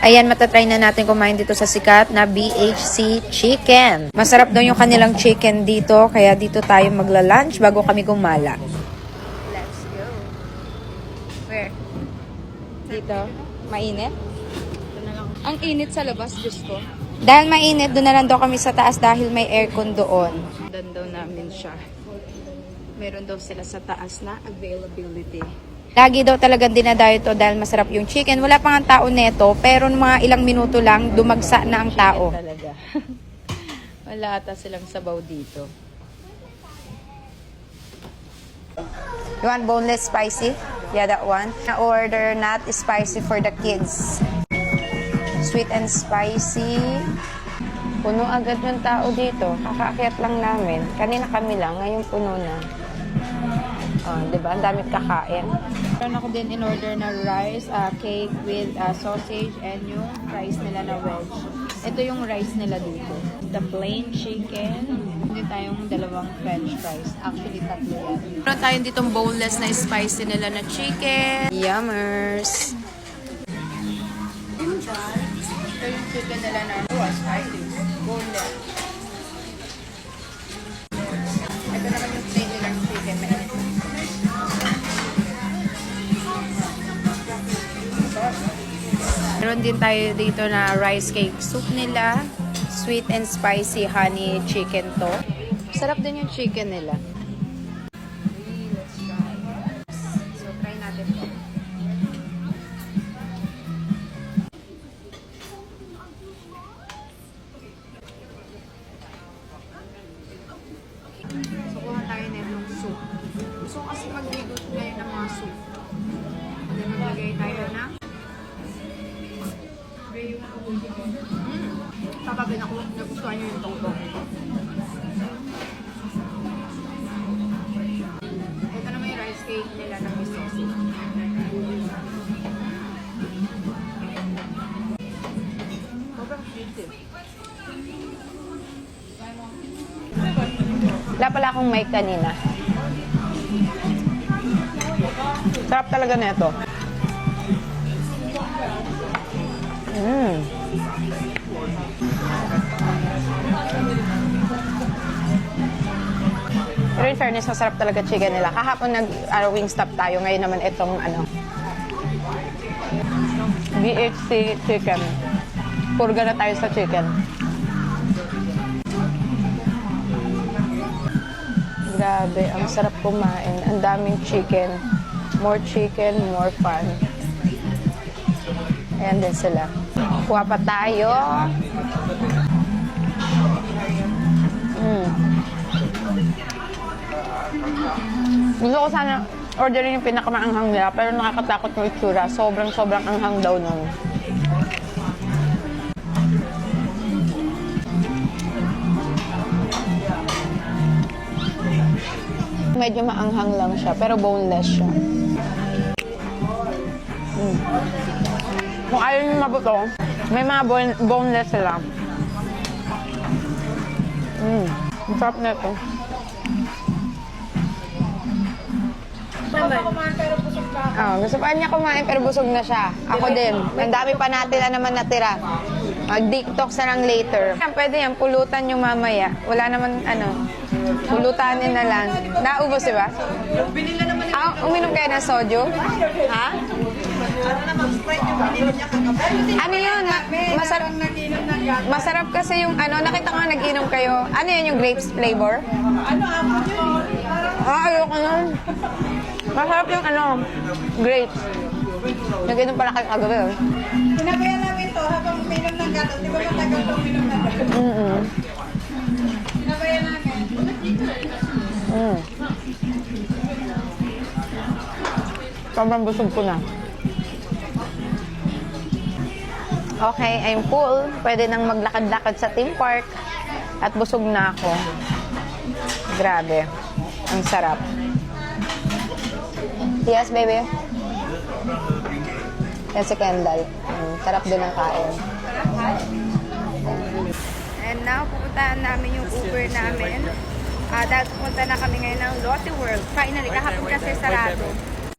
Ayan, matatry na natin kumain dito sa sikat na BHC Chicken. Masarap daw yung kanilang chicken dito, kaya dito tayo magla-lunch bago kami gumala. Let's go. Where? Dito? Mainit? Ang init sa labas, Diyos ko. Dahil mainit, doon na lang daw kami sa taas dahil may aircon doon. Dan daw namin siya. Meron daw sila sa taas na availability. Lagi daw talagang dinadayo to dahil masarap yung chicken. Wala pa nga tao neto, pero mga ilang minuto lang, dumagsa na ang tao. Talaga. Wala ata silang sabaw dito. You want boneless spicy? Yeah, that one. Na-order not spicy for the kids. Sweet and spicy. Puno agad yung tao dito. Kakaakyat lang namin. Kanina kami lang, ngayon puno na. Oh, diba? Ang dami kakain. Meron ako din in order na rice, cake with sausage and yung rice nila na wedge. Ito yung rice nila dito. The plain chicken. Hindi tayong dalawang french fries. Actually, tatlo yan. Meron tayong ditong boneless na spicy nila na chicken. Yummers! Ito yung chicken nila na spicy. Boneless. Ito naman yung plain nilang chicken. Mainit. Meron din tayo dito na rice cake soup nila. Sweet and spicy honey chicken to. Sarap din yung chicken nila. So, try natin to. So, kuha tayo na yung soup. Gusto ko kasi magligot ngayon ng mga soup. Then, maglagay tayo na Papagin ako, nagustuhan nyo yung tongtong. Ito naman yung rice cake nila na may sausage. Sobrang sweet eh. Wala pala akong mic kanina. Sarap talaga nito. Pero in fairness, masarap talaga chicken nila. Kahapon Wingstop tayo. Ngayon naman itong BHC chicken. Purga na tayo sa chicken. Grabe, ang sarap kumain. Ang daming chicken. More chicken, more fun. Ayan din sila. Kuha pa tayo. Gusto ko sana orderin yung pinakamaanghang nila, pero nakakatakot yung itsura. Sobrang anghang daw nun. Medyo maanghang lang siya, pero boneless siya. Kung ayaw nyo mabuto, may mga boneless sila. Ang sarap na ito. Gusto pa niya kumain pero busog na siya. Ako din. Ang dami pa natin na naman natira. Mag-detox na lang later. Pwede yan, pulutan yung mamaya. Wala naman, pulutanin na lang. Naubos, diba? Uminom kayo ng soju? Ha? Ano yun? Masarap kasi yung nakita ko nga nag-inom kayo. Ano yun yung grapes flavor? Ayoko nun. Masarap yung grapes. Nag-inom pala kayo kagabi. Sinabayan namin to habang uminom ng gatot. Di ba matagal to uminom ng gatot? Sinabayan namin. Sobrang busog ko na. Okay, I'm full. Pwede nang maglakad-lakad sa theme park. At busog na ako. Grabe. Ang sarap. Yes, baby. Yan si Kendall. Sarap din ang kain. And now, pupuntahan namin yung Uber namin. Dahil pupunta na kami ngayon ng Lotte World. Finally, kahapon kasi sarado.